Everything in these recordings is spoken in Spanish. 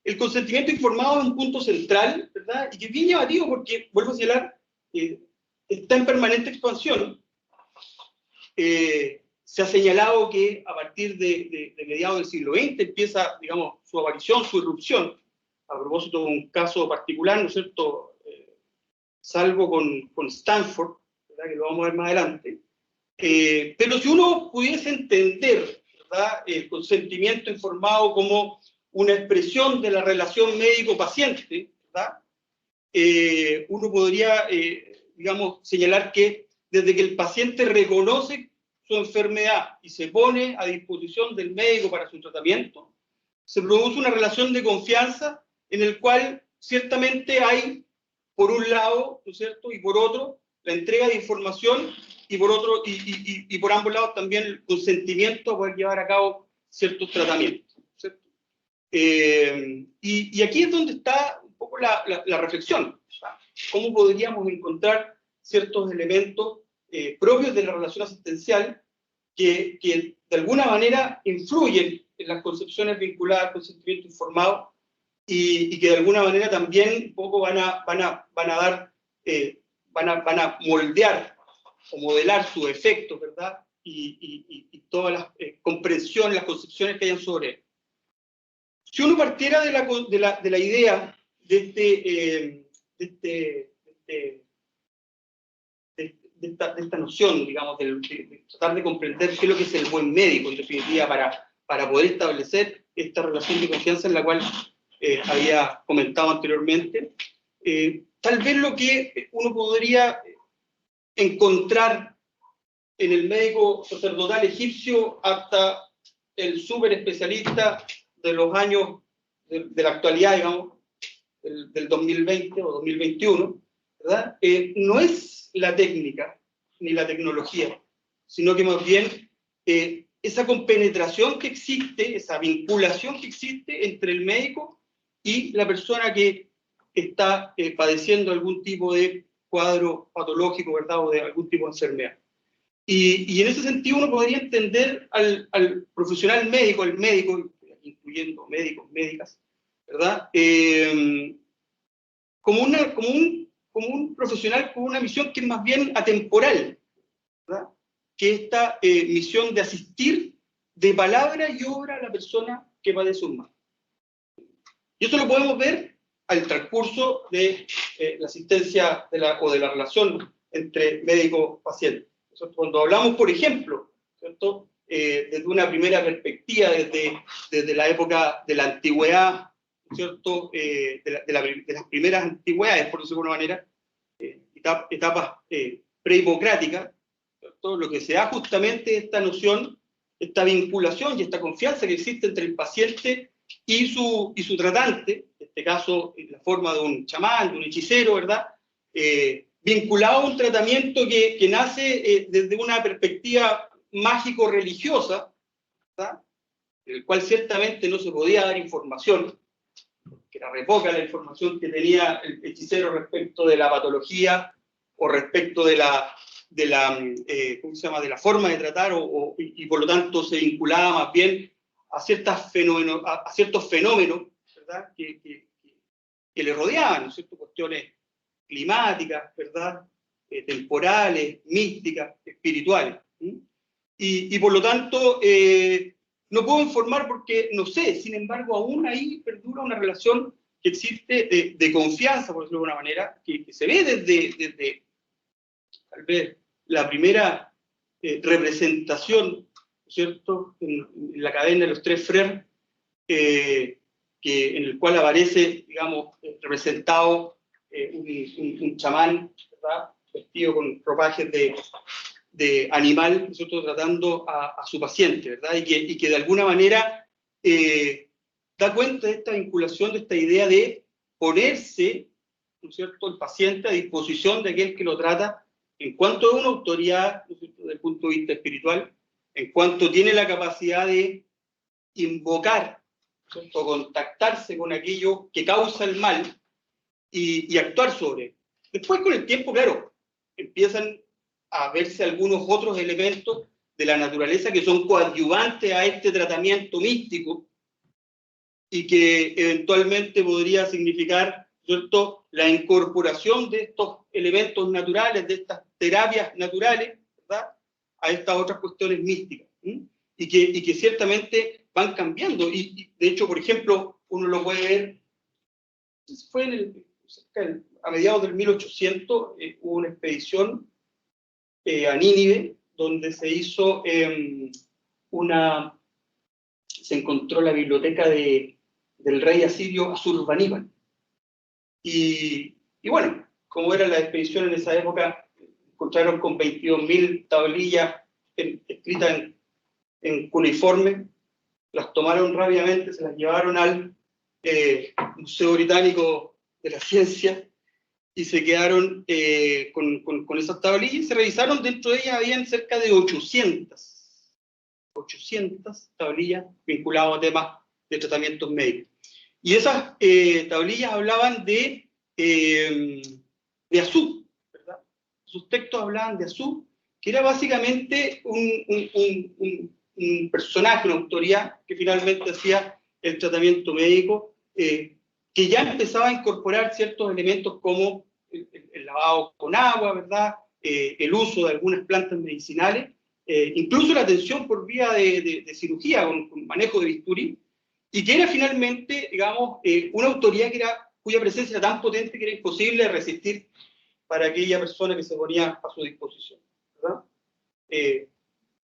el consentimiento informado es un punto central, ¿verdad? Y que es bien llamativo porque, vuelvo a señalar, está en permanente expansión. Se ha señalado que a partir de mediados del siglo XX empieza, digamos, su aparición, su irrupción, a propósito de un caso particular, ¿no es cierto?, salvo con Stanford, ¿verdad?, que lo vamos a ver más adelante. Pero si uno pudiese entender, ¿verdad?, el consentimiento informado como una expresión de la relación médico-paciente, ¿verdad?, uno podría, digamos, señalar que desde que el paciente reconoce su enfermedad y se pone a disposición del médico para su tratamiento, se produce una relación de confianza en el cual ciertamente hay, por un lado, ¿no es cierto?, y por otro, la entrega de información, y por otro, y por ambos lados también el consentimiento a poder llevar a cabo ciertos tratamientos, ¿cierto? Y aquí es donde está un poco la reflexión, ¿verdad? ¿Cómo podríamos encontrar ciertos elementos propios de la relación asistencial que de alguna manera influyen en las concepciones vinculadas al consentimiento informado y que de alguna manera también un poco van a moldear o modelar sus efectos, ¿verdad? Y todas las comprensiones, las concepciones que hayan sobre él. Si uno partiera de la idea de esta noción, digamos, de tratar de comprender qué es lo que es el buen médico, en definitiva, para poder establecer esta relación de confianza en la cual había comentado anteriormente, tal vez lo que uno podría encontrar en el médico sacerdotal egipcio hasta el súper especialista de los años de la actualidad, digamos, del 2020 o 2021, ¿verdad? No es la técnica ni la tecnología, sino que más bien esa compenetración que existe, esa vinculación que existe entre el médico y la persona que está padeciendo algún tipo de cuadro patológico, ¿verdad?, o de algún tipo de enfermedad. Y en ese sentido uno podría entender al profesional médico, al médico, incluyendo médicos, médicas, ¿verdad?, como un profesional con una misión que es más bien atemporal, ¿verdad?, que esta misión de asistir de palabra y obra a la persona que padece un mal. Y esto lo podemos ver al transcurso de la asistencia o de la relación entre médico-paciente. Cuando hablamos, por ejemplo, ¿cierto?, desde una primera perspectiva, desde la época de la antigüedad, ¿cierto?, de las primeras antigüedades, por decirlo de alguna manera, etapas prehipocráticas, ¿cierto?, lo que se da justamente esta noción, esta vinculación y esta confianza que existe entre el paciente y su tratante, en este caso en la forma de un chamán, de un hechicero, ¿verdad?, vinculado a un tratamiento que nace desde una perspectiva mágico-religiosa, ¿verdad?, en el cual ciertamente no se podía dar información, que era re poca la información que tenía el hechicero respecto de la patología o respecto de la forma de tratar, y por lo tanto se vinculaba más bien a ciertos fenómenos, ¿verdad?, que le rodeaban, ¿no es cierto?, cuestiones climáticas, ¿verdad?, temporales, místicas, espirituales. Y por lo tanto, no puedo informar porque no sé, sin embargo, aún ahí perdura una relación que existe de confianza, por decirlo de alguna manera, que se ve desde tal vez la primera representación, ¿cierto?, en la cadena de los tres frères, en el cual aparece, digamos, representado un chamán, ¿verdad?, vestido con ropajes de animal, ¿cierto?, tratando a su paciente, ¿verdad?, y que de alguna manera da cuenta de esta vinculación, de esta idea de ponerse, ¿no es cierto?, el paciente a disposición de aquel que lo trata, en cuanto a una autoridad, ¿no es cierto?, desde el punto de vista espiritual, en cuanto tiene la capacidad de invocar, ¿cierto?, contactarse con aquello que causa el mal y actuar sobre él. Después, con el tiempo, claro, empiezan a verse algunos otros elementos de la naturaleza que son coadyuvantes a este tratamiento místico, y que eventualmente podría significar, ¿cierto?, la incorporación de estos elementos naturales, de estas terapias naturales, ¿verdad?, a estas otras cuestiones místicas, y que ciertamente van cambiando. Y de hecho, por ejemplo, uno lo puede ver, fue a mediados del 1800, hubo una expedición a Nínive, donde se hizo se encontró la biblioteca del rey asirio Asurbaníbal. Y bueno, como era la expedición en esa época, encontraron con 22.000 tablillas escritas en cuneiforme, las tomaron rápidamente, se las llevaron al Museo Británico de la Ciencia y se quedaron con esas tablillas y se revisaron. Dentro de ellas habían cerca de 800 tablillas vinculadas a temas de tratamientos médicos. Y esas tablillas hablaban de Asú, ¿verdad? Sus textos hablaban de Asú, que era básicamente un personaje, una autoridad que finalmente hacía el tratamiento médico, que ya empezaba a incorporar ciertos elementos como el lavado con agua, ¿verdad? El uso de algunas plantas medicinales, incluso la atención por vía de cirugía con manejo de bisturí, y que era finalmente, digamos, una autoridad cuya presencia era tan potente que era imposible de resistir para aquella persona que se ponía a su disposición, ¿verdad?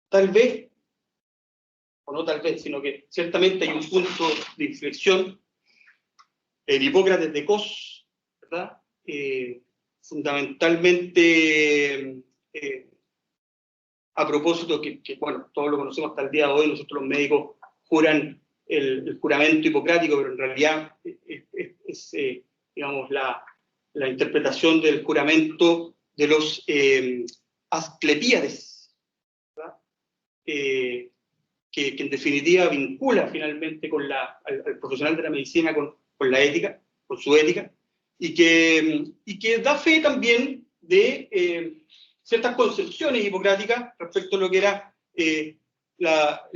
Tal vez, o no tal vez, sino que ciertamente hay un punto de inflexión en Hipócrates de Cos, ¿verdad? Fundamentalmente a propósito que, bueno, todos lo conocemos hasta el día de hoy, nosotros los médicos juran el juramento hipocrático, pero en realidad es digamos, la interpretación del juramento de los Asclepíades, ¿verdad? Que en definitiva vincula finalmente al profesional de la medicina con la ética, con su ética, y que da fe también de ciertas concepciones hipocráticas respecto a lo que era la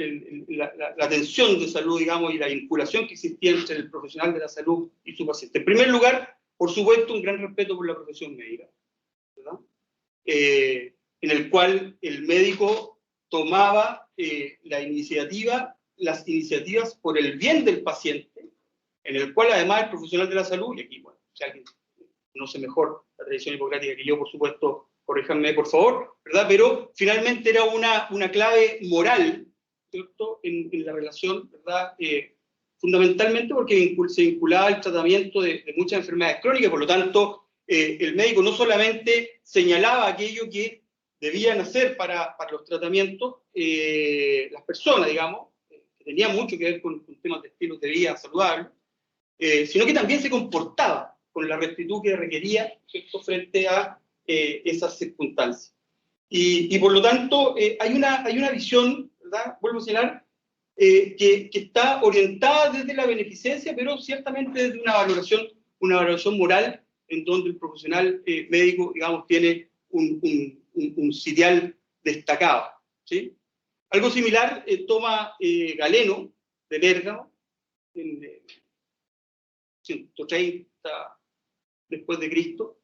atención de salud, digamos, y la vinculación que existía entre el profesional de la salud y su paciente. En primer lugar, por supuesto, un gran respeto por la profesión médica, ¿verdad? En el cual el médico tomaba las iniciativas por el bien del paciente, en el cual además el profesional de la salud, y aquí, bueno, si alguien conoce mejor la tradición hipocrática que yo, por supuesto, corríjanme por favor, ¿verdad? Pero finalmente era una clave moral, ¿cierto?, en la relación, ¿verdad? Fundamentalmente porque se vinculaba al tratamiento de muchas enfermedades crónicas, por lo tanto, el médico no solamente señalaba aquello que debían hacer para los tratamientos, las personas, digamos, que tenía mucho que ver con temas de estilos de vida saludable, sino que también se comportaba con la rectitud que requería, ¿cierto?, frente a esas circunstancias. Y por lo tanto, hay una visión, ¿verdad?, vuelvo a señalar, que está orientada desde la beneficencia, pero ciertamente desde una valoración moral, en donde el profesional médico, digamos, tiene un sitial destacado, ¿sí? Algo similar toma Galeno, de Bérgamo, en 130 después de Cristo,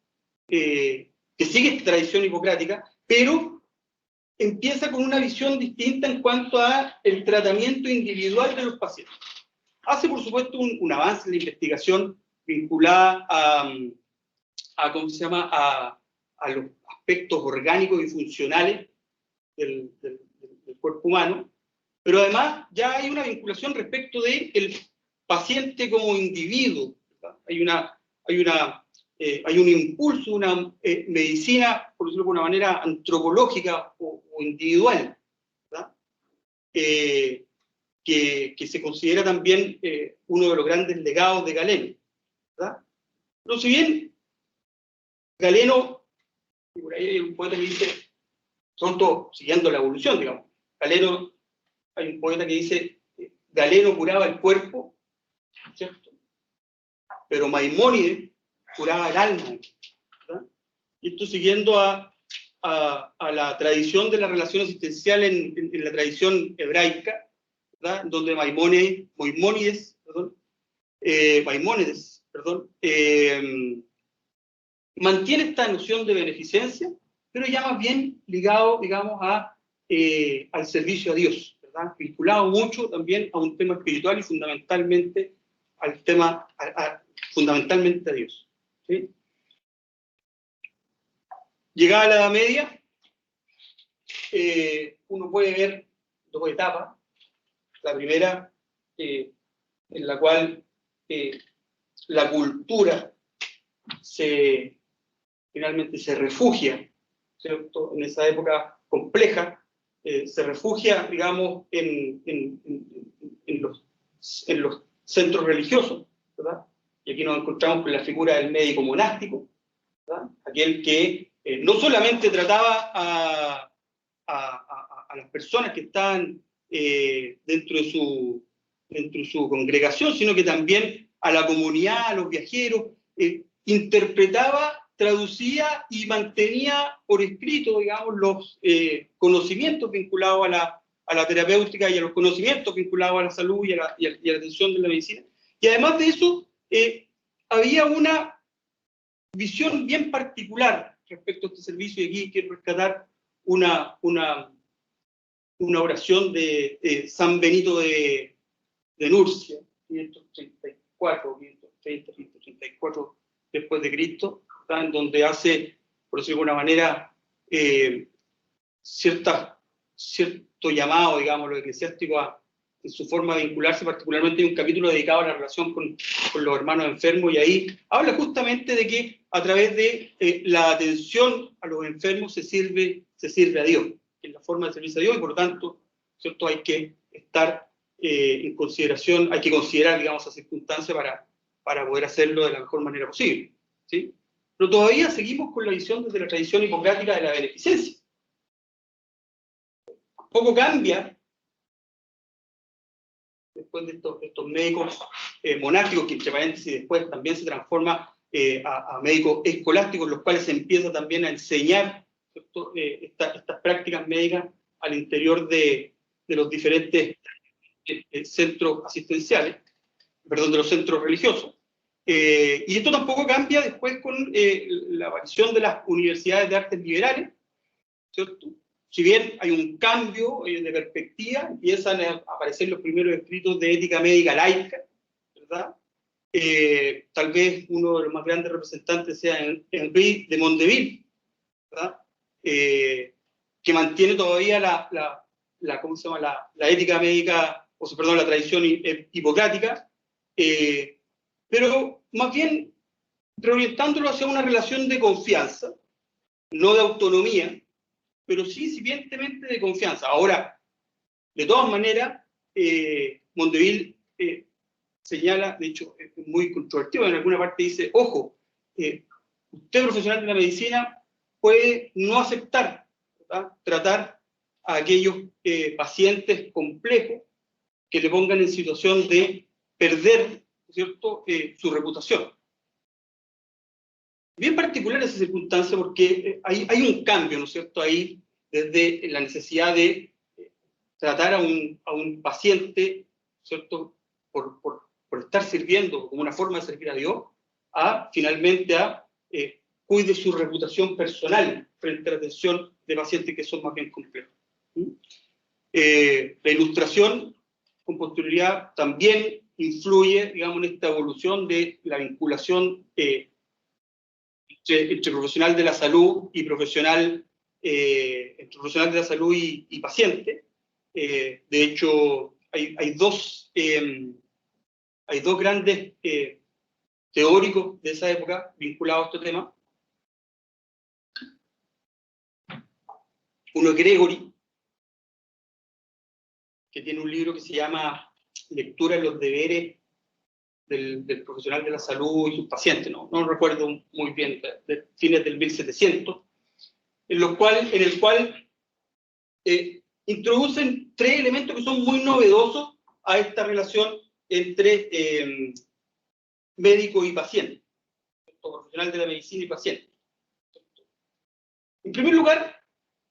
que sigue esta tradición hipocrática, pero empieza con una visión distinta en cuanto a el tratamiento individual de los pacientes. Hace, por supuesto, un avance en la investigación vinculada a ¿cómo se llama?, a los aspectos orgánicos y funcionales del cuerpo humano, pero además ya hay una vinculación respecto del paciente como individuo, ¿verdad? Hay un impulso, una medicina, por decirlo de una manera, antropológica o individual, ¿verdad? Que se considera también uno de los grandes legados de Galeno, ¿verdad? Pero si bien Galeno, y por ahí hay un poeta que dice, pronto siguiendo la evolución, digamos, Galeno, hay un poeta que dice, Galeno curaba el cuerpo, ¿cierto?, pero Maimónides curaba el alma, ¿verdad? Y esto siguiendo a la tradición de la relación asistencial en la tradición hebraica, ¿verdad?, donde Maimónides Maimónides, perdón, mantiene esta noción de beneficencia, pero ya más bien ligado, digamos, al servicio a Dios, ¿verdad? Vinculado mucho también a un tema espiritual y fundamentalmente al tema, fundamentalmente a Dios. ¿Sí? Llegada a la Edad Media, uno puede ver dos etapas. La primera, en la cual la cultura finalmente se refugia, ¿cierto? En esa época compleja, se refugia, digamos, en los centros religiosos, ¿verdad? Y aquí nos encontramos con la figura del médico monástico, ¿verdad? Aquel que no solamente trataba a las personas que estaban dentro de su congregación, sino que también a la comunidad, a los viajeros, interpretaba, traducía y mantenía por escrito, digamos, los conocimientos vinculados a la terapéutica y a los conocimientos vinculados a la salud y a la atención de la medicina. Y además de eso, había una visión bien particular respecto a este servicio, y aquí quiero rescatar una oración de San Benito de Nurcia, 534, 530, 534 después de Cristo, ¿verdad? En donde hace, por decirlo de alguna manera, cierto llamado, digamos, lo eclesiástico en su forma de vincularse. Particularmente hay un capítulo dedicado a la relación con los hermanos enfermos, y ahí habla justamente de que a través de la atención a los enfermos se sirve a Dios, que es la forma de servirse a Dios, y por lo tanto, ¿cierto? Hay que estar en consideración, hay que considerar, digamos, esa circunstancia para poder hacerlo de la mejor manera posible, ¿sí? Pero todavía seguimos con la visión desde la tradición hipocrática de la beneficencia. Poco cambia después de estos médicos monásticos, que entre paréntesis después también se transforma a médicos escolásticos, los cuales se empieza también a enseñar estas prácticas médicas al interior de los diferentes centros asistenciales, perdón, de los centros religiosos. Y esto tampoco cambia después con la aparición de las universidades de artes liberales, ¿cierto? Si bien hay un cambio de perspectiva, empiezan a aparecer los primeros escritos de ética médica laica, ¿verdad? Tal vez uno de los más grandes representantes sea Henri de Mondeville, ¿verdad? Que mantiene todavía ¿cómo se llama? La ética médica, perdón, la tradición hipocrática, pero más bien reorientándolo hacia una relación de confianza, no de autonomía, pero sí incipientemente de confianza. Ahora, de todas maneras, Mondeville señala, de hecho, es muy controvertido, en alguna parte dice, ojo, usted profesional de la medicina puede no aceptar, ¿verdad?, tratar a aquellos pacientes complejos que le pongan en situación de perder, ¿cierto?, su reputación. Bien particular esa circunstancia porque hay un cambio, ¿no es cierto?, ahí, desde la necesidad de tratar a un paciente, ¿cierto?, por estar sirviendo como una forma de servir a Dios, finalmente cuide su reputación personal frente a la atención de pacientes que son más bien complejos. La Ilustración, con posterioridad, también influye, digamos, en esta evolución de la vinculación entre profesional de la salud y entre profesional de la salud y paciente. De hecho, hay dos grandes teóricos de esa época vinculados a este tema. Uno es Gregory, que tiene un libro que se llama Lectura en los deberes del profesional de la salud y sus pacientes, no recuerdo muy bien, de fines del 1700, en el cual introducen tres elementos que son muy novedosos a esta relación entre médico y paciente, profesional de la medicina y paciente. En primer lugar,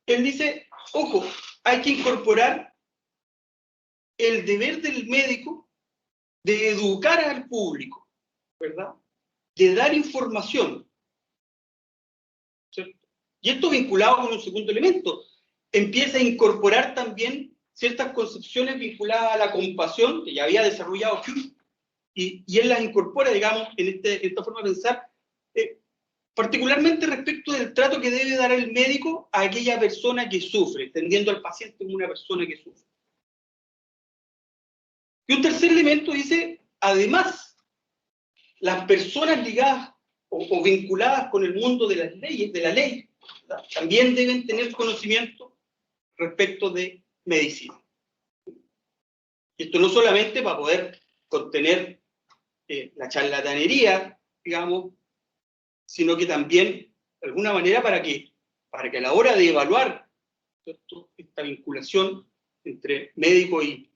él dice, ojo, hay que incorporar el deber del médico de educar al público, ¿verdad? De dar información, ¿cierto? Y esto vinculado con un segundo elemento, empieza a incorporar también ciertas concepciones vinculadas a la compasión, que ya había desarrollado Hume, y él las incorpora, digamos, en esta forma de pensar, particularmente respecto del trato que debe dar el médico a aquella persona que sufre, entendiendo al paciente como una persona que sufre. Y un tercer elemento dice, además, las personas ligadas o vinculadas con el mundo de las leyes, de la ley, ¿verdad? También deben tener conocimiento respecto de medicina. Esto no solamente para poder contener la charlatanería, digamos, sino que también, de alguna manera, para que a la hora de evaluar, ¿cierto?, esta vinculación entre médico y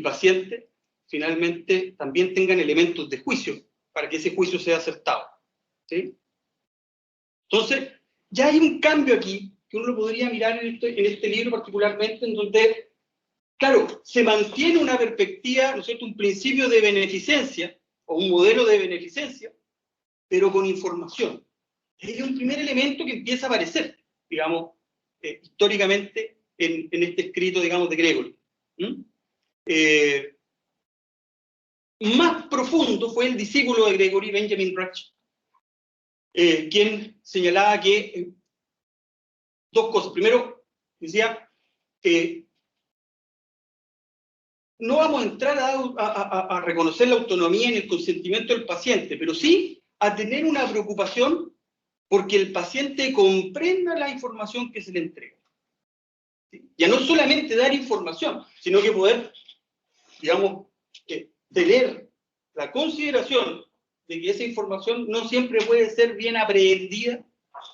paciente, finalmente también tengan elementos de juicio, para que ese juicio sea acertado, ¿sí? Entonces, ya hay un cambio aquí, que uno lo podría mirar en este libro particularmente, en donde, claro, se mantiene una perspectiva, ¿no es cierto?, un principio de beneficencia, o un modelo de beneficencia, pero con información. Es un primer elemento que empieza a aparecer, digamos, históricamente en este escrito, digamos, de Gregory. Más profundo fue el discípulo de Gregory, Benjamin Rush, quien señalaba que dos cosas. Primero, decía que no vamos a entrar a reconocer la autonomía en el consentimiento del paciente, pero sí a tener una preocupación porque el paciente comprenda la información que se le entrega. ¿Sí? Ya no solamente dar información, sino que poder, digamos, tener la consideración de que esa información no siempre puede ser bien aprehendida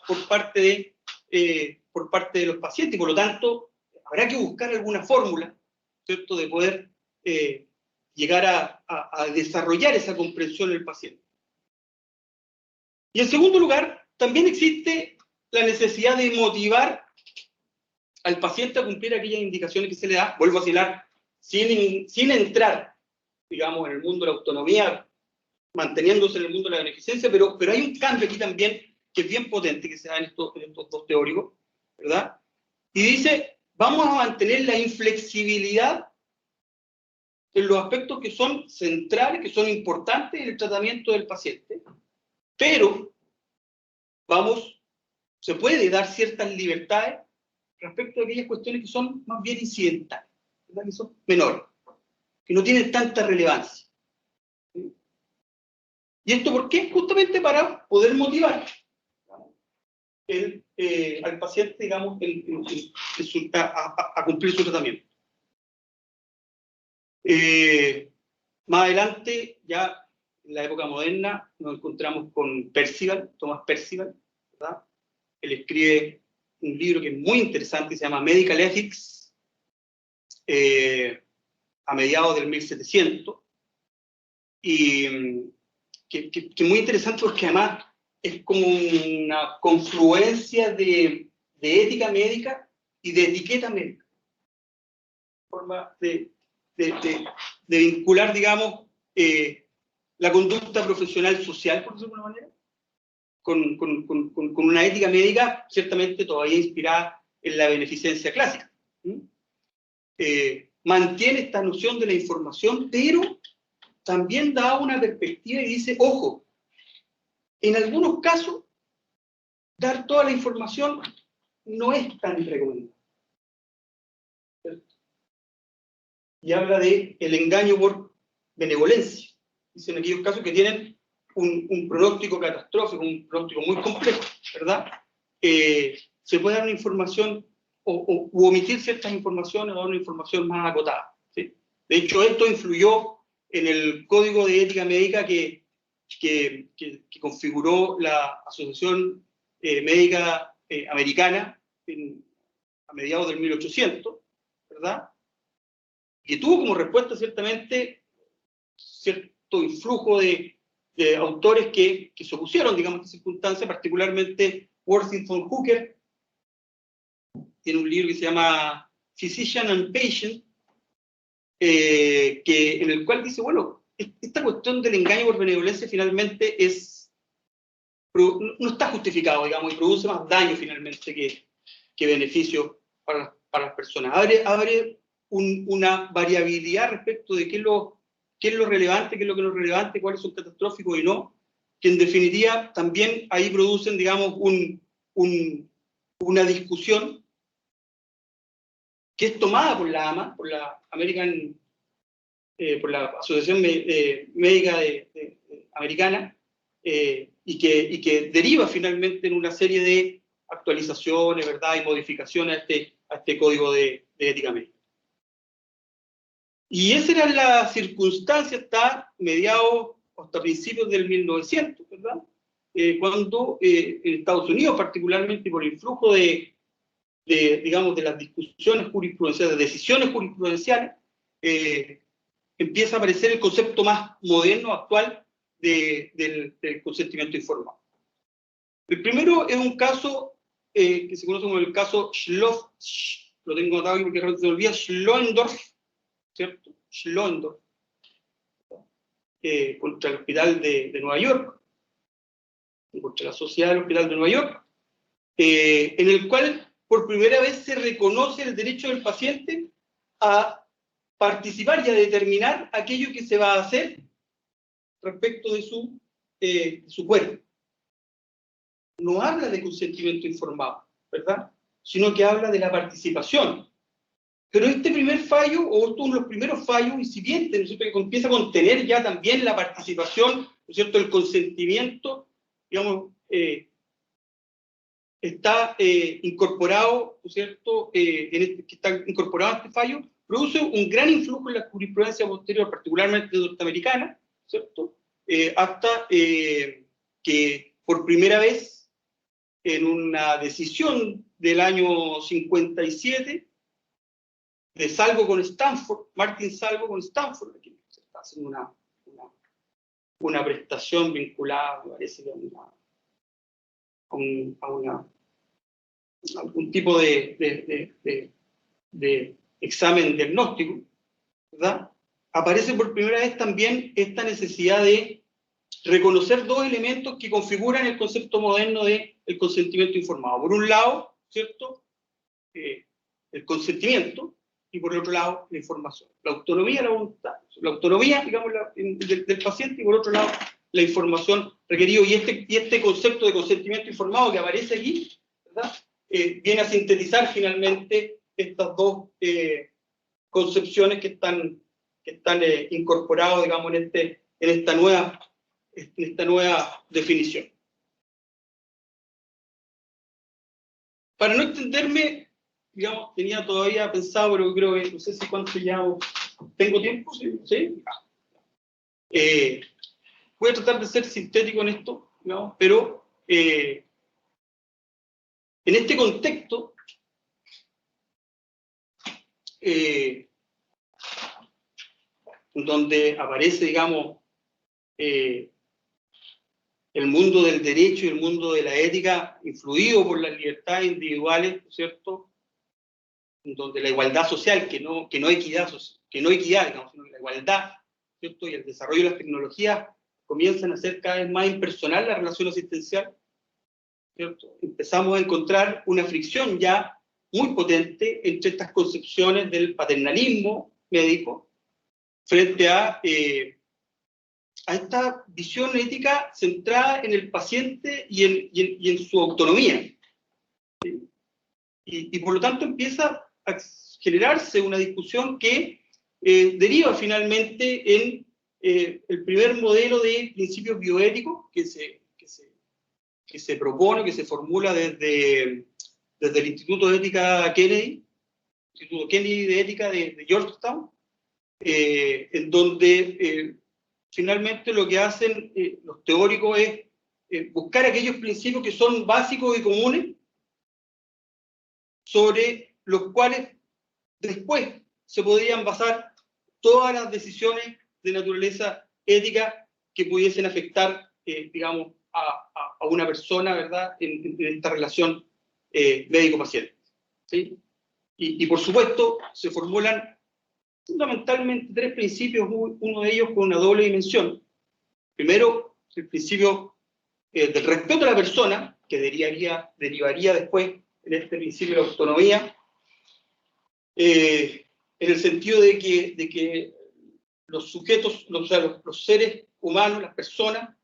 por parte de los pacientes, y por lo tanto habrá que buscar alguna fórmula, ¿cierto?, de poder llegar a desarrollar esa comprensión del paciente. Y en segundo lugar, también existe la necesidad de motivar al paciente a cumplir aquellas indicaciones que se le da, vuelvo a señalar, sin entrar, digamos, en el mundo de la autonomía, manteniéndose en el mundo de la beneficencia, pero hay un cambio aquí también que es bien potente, que se da en estos dos teóricos, ¿verdad? Y dice, vamos a mantener la inflexibilidad en los aspectos que son centrales, que son importantes en el tratamiento del paciente, pero se puede dar ciertas libertades respecto a aquellas cuestiones que son más bien incidentales, ¿verdad?, que son menores, que no tienen tanta relevancia. ¿Sí? ¿Y esto por qué? Justamente para poder motivar al paciente, digamos, a cumplir su tratamiento. Más adelante, ya en la época moderna, nos encontramos con Percival, Thomas Percival, ¿verdad? Él escribe un libro que es muy interesante, que se llama Medical Ethics, a mediados del 1700, y que es muy interesante porque además es como una confluencia de ética médica y de etiqueta médica. Forma de vincular, digamos, la conducta profesional social, por decirlo de alguna manera, con una ética médica ciertamente todavía inspirada en la beneficencia clásica. Mantiene esta noción de la información, pero también da una perspectiva y dice, ojo, en algunos casos, dar toda la información no es tan recomendable. ¿Cierto? Y habla de el engaño por benevolencia. Dice en aquellos casos que tienen un pronóstico catastrófico, un pronóstico muy complejo, ¿verdad? Se puede dar una información u omitir ciertas informaciones o dar una información más acotada. ¿Sí? De hecho, esto influyó en el Código de Ética Médica que configuró la Asociación Médica Americana a mediados del 1800, ¿verdad? Que tuvo como respuesta ciertamente cierto influjo de autores que se opusieron, digamos, a esta circunstancia, particularmente Worthington Hooker. Tiene un libro que se llama Physician and Patient, en el cual dice, bueno, esta cuestión del engaño por benevolencia finalmente no está justificado, digamos, y produce más daño finalmente que beneficio para las personas. Abre una variabilidad respecto de qué es lo relevante, qué es lo que no es relevante, cuáles son catastróficos y no, que en definitiva también ahí producen, digamos, una discusión que es tomada por la AMA, por la Asociación Médica Americana, y que deriva finalmente en una serie de actualizaciones, ¿verdad?, y modificaciones a este código de ética médica. Y esa era la circunstancia hasta principios del 1900, ¿verdad? Cuando en Estados Unidos, particularmente por el flujo digamos, de las discusiones jurisprudenciales, de decisiones jurisprudenciales, empieza a aparecer el concepto más moderno, actual, del consentimiento informado. El primero es un caso que se conoce como el caso lo tengo anotado porque se me olvida, Schlöndorff, ¿cierto? Schlöndorff, contra el Hospital de Nueva York, contra la Sociedad del Hospital de Nueva York, en el cual por primera vez se reconoce el derecho del paciente a participar y a determinar aquello que se va a hacer respecto de su cuerpo. No habla de consentimiento informado, ¿verdad?, sino que habla de la participación. Pero este primer fallo, o estos son los primeros fallos incipientes, ¿no es cierto?, que empieza a contener ya también la participación, ¿no es cierto?, el consentimiento, digamos, está incorporado, ¿no es cierto?, que está incorporado a este fallo, produce un gran influjo en la jurisprudencia posterior, particularmente norteamericana, ¿cierto?, hasta que por primera vez, en una decisión del año 57, de Salvo con Stanford, Martin Salvo con Stanford, aquí se está haciendo una prestación vinculada, me parece, a algún tipo de examen diagnóstico, ¿verdad? Aparece por primera vez también esta necesidad de reconocer dos elementos que configuran el concepto moderno del consentimiento informado. Por un lado, ¿cierto?, el consentimiento, y por el otro lado, la información. La autonomía, la voluntad. La autonomía, digamos, del paciente, y por otro lado, la información requerida. Y este concepto de consentimiento informado que aparece aquí, ¿verdad?, viene a sintetizar finalmente estas dos concepciones que están incorporadas, digamos, en esta nueva definición. Para no extenderme, digamos, tenía todavía pensado, pero creo que no sé si cuánto ya tengo tiempo, ¿sí? Voy a tratar de ser sintético en esto, digamos, pero en este contexto, donde aparece, digamos, el mundo del derecho y el mundo de la ética, influido por las libertades individuales, ¿cierto?, donde la igualdad social, que no equidad, digamos, sino la igualdad, ¿cierto?, y el desarrollo de las tecnologías comienzan a ser cada vez más impersonal la relación asistencial, ¿cierto? Empezamos a encontrar una fricción ya muy potente entre estas concepciones del paternalismo médico frente a esta visión ética centrada en el paciente y en su autonomía. ¿Sí? Y por lo tanto empieza a generarse una discusión que deriva finalmente en el primer modelo de principios bioéticos que se propone, que se formula desde el Instituto de Ética Kennedy, Instituto Kennedy de Ética de Georgetown, en donde finalmente lo que hacen los teóricos es buscar aquellos principios que son básicos y comunes, sobre los cuales después se podrían basar todas las decisiones de naturaleza ética que pudiesen afectar, digamos, a una persona, ¿verdad?, en esta relación médico-paciente. ¿Sí? Y por supuesto se formulan fundamentalmente tres principios, uno de ellos con una doble dimensión. Primero, el principio del respeto a la persona, que derivaría después en este principio de la autonomía, en el sentido de que los sujetos, los seres humanos, las personas,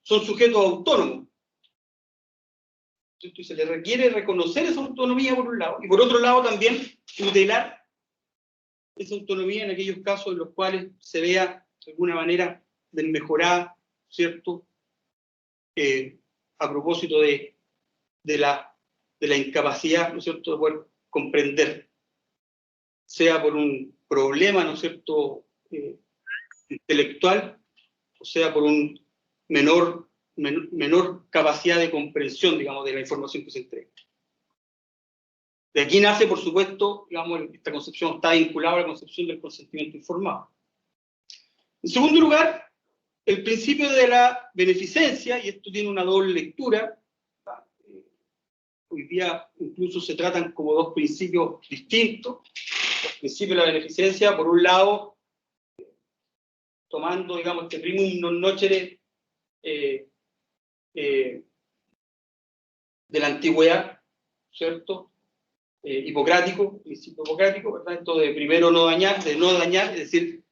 son sujetos autónomos. Y se les requiere reconocer esa autonomía por un lado, y por otro lado también tutelar esa autonomía en aquellos casos en los cuales se vea de alguna manera desmejorada, ¿cierto? A propósito de la incapacidad, ¿no es cierto?, de poder comprender, sea por un problema, ¿no es cierto?, intelectual, o sea por un menor capacidad de comprensión, digamos, de la información que se entrega. De aquí nace, por supuesto, digamos, esta concepción está vinculada a la concepción del consentimiento informado. En segundo lugar, el principio de la beneficencia, y esto tiene una doble lectura. Hoy día incluso se tratan como dos principios distintos. El principio de la beneficencia, por un lado, tomando, digamos, este primum non nocere de la antigüedad, ¿cierto? Hipocrático, principio hipocrático, ¿verdad? Esto de primero no dañar, de no dañar, es decir,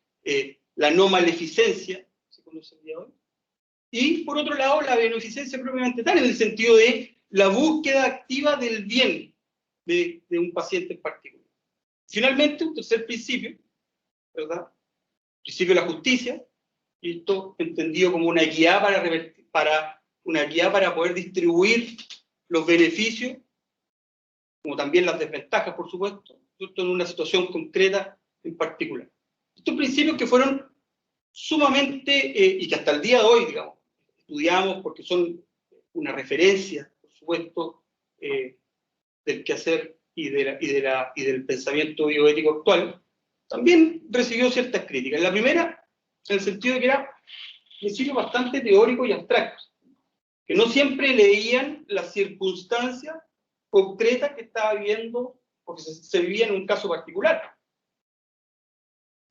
la no maleficencia, se conoce el día de hoy. Y, por otro lado, la beneficencia propiamente tal, en el sentido de la búsqueda activa del bien de un paciente en particular. Finalmente, un tercer principio, ¿verdad? El principio de la justicia, y esto entendido como una guía para poder distribuir los beneficios, como también las desventajas, por supuesto, en una situación concreta en particular. Estos principios que fueron sumamente, y que hasta el día de hoy, digamos, estudiamos porque son una referencia, por supuesto, del quehacer y del pensamiento bioético actual, también recibió ciertas críticas. La primera, en el sentido de que era principios bastante teóricos y abstractos, que no siempre leían las circunstancias concretas que estaba viviendo, porque se vivía en un caso particular,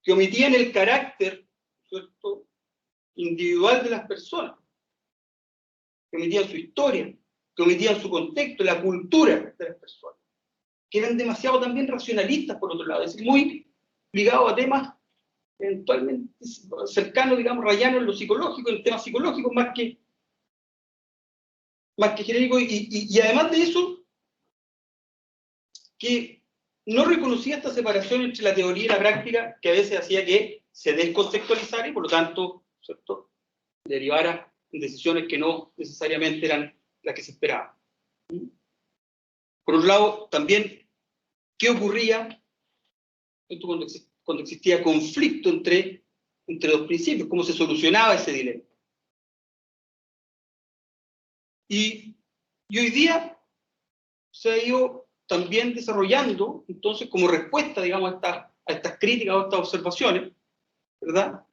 que omitían el carácter, ¿cierto?, individual de las personas, que omitían su historia, que omitían su contexto, la cultura de las personas, que eran demasiado también racionalistas, por otro lado, es decir, muy ligados a temas eventualmente cercanos, digamos, rayanos en lo psicológico, en temas psicológicos, más que genéricos, y además de eso, que no reconocía esta separación entre la teoría y la práctica, que a veces hacía que se descontextualizara y por lo tanto, ¿cierto?, derivara en decisiones que no necesariamente eran las que se esperaban. Por otro lado, también, ¿qué ocurría cuando existía conflicto entre dos principios? ¿Cómo se solucionaba ese dilema? Y hoy día se ha ido también desarrollando, entonces, como respuesta, digamos, a estas críticas, a estas observaciones, ¿verdad?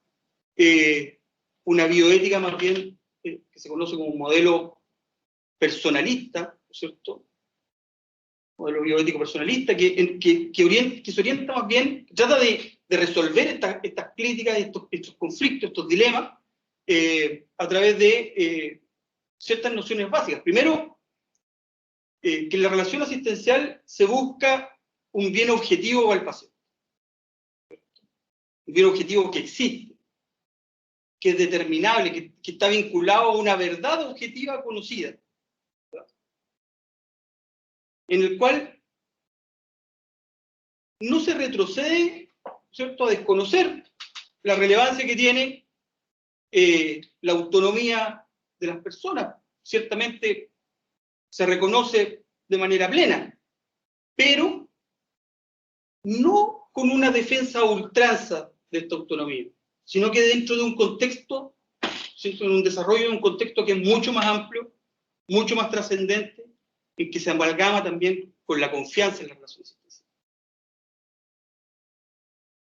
Una bioética más bien que se conoce como un modelo personalista, ¿no es cierto? Modelo bioético personalista, que se orienta más bien, trata de resolver estas críticas, estos conflictos, estos dilemas, a través de ciertas nociones básicas. Primero, que en la relación asistencial se busca un bien objetivo para el paciente. Un bien objetivo que existe, que es determinable, que está vinculado a una verdad objetiva conocida, ¿verdad?, en el cual no se retrocede, ¿cierto?, a desconocer la relevancia que tiene la autonomía de las personas. Ciertamente se reconoce de manera plena, pero no con una defensa a ultranza de esta autonomía, sino que dentro de un contexto, ¿cierto?, en un desarrollo de un contexto que es mucho más amplio, mucho más trascendente, en que se amalgama también con la confianza en las relaciones sociales.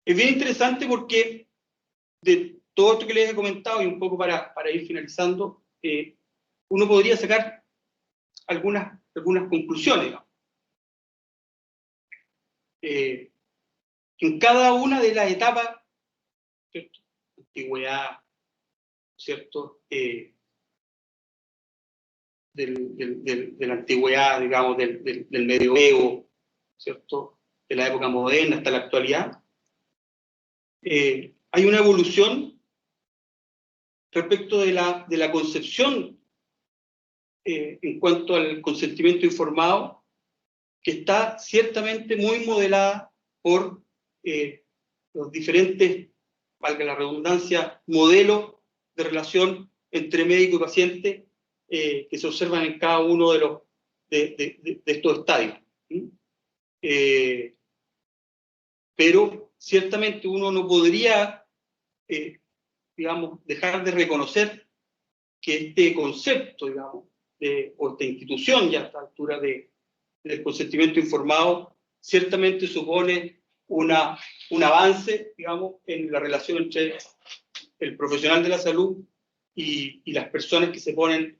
Es bien interesante porque de todo esto que les he comentado, y un poco para ir finalizando, uno podría sacar algunas conclusiones, ¿no? en cada una de las etapas, ¿cierto? Antigüedad, ¿cierto? De la antigüedad, digamos, del medioevo, ¿cierto? De la época moderna hasta la actualidad, hay una evolución respecto de la concepción en cuanto al consentimiento informado, que está ciertamente muy modelada por los diferentes, valga la redundancia, modelos de relación entre médico y paciente que se observan en cada uno de estos estadios. Pero ciertamente uno no podría, digamos, dejar de reconocer que este concepto, digamos, o esta institución ya a esta altura del consentimiento informado, ciertamente supone un avance, digamos, en la relación entre el profesional de la salud y las personas que se ponen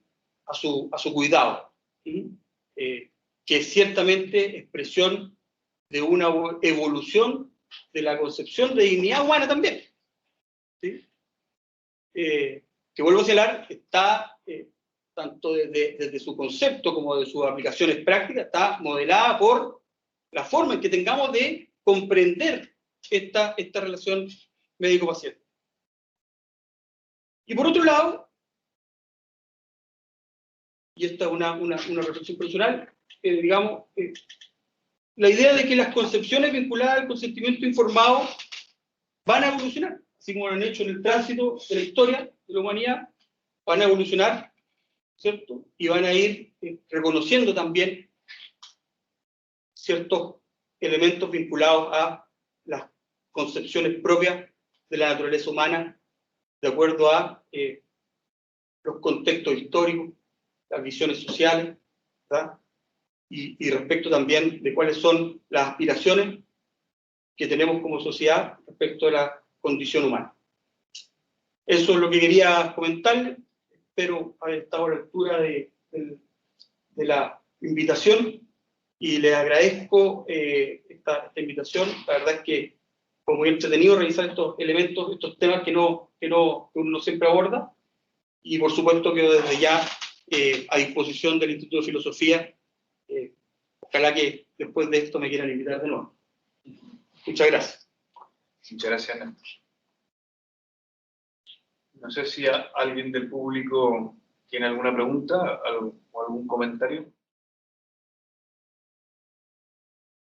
a su cuidado, que es ciertamente expresión de una evolución de la concepción de dignidad humana también. ¿Sí? Que vuelvo a señalar, está, tanto desde su concepto como de sus aplicaciones prácticas, está modelada por la forma en que tengamos de comprender esta relación médico-paciente. Y por otro lado, y esta es una reflexión personal, digamos, la idea de que las concepciones vinculadas al consentimiento informado van a evolucionar, así como lo han hecho en el tránsito de la historia de la humanidad, van a evolucionar, ¿cierto? Y van a ir reconociendo también ciertos elementos vinculados a las concepciones propias de la naturaleza humana, de acuerdo a los contextos históricos, las visiones sociales, ¿verdad? Y respecto también de cuáles son las aspiraciones que tenemos como sociedad respecto a la condición humana. Eso es lo que quería comentarles. Espero haber estado a la altura de la invitación y les agradezco esta invitación. La verdad es que fue muy entretenido revisar estos elementos, estos temas que uno no siempre aborda, y por supuesto quedo desde ya a disposición del Instituto de Filosofía. Ojalá que después de esto me quieran invitar de nuevo. Muchas gracias. Muchas gracias, Néstor. No sé si alguien del público tiene alguna pregunta o algún comentario.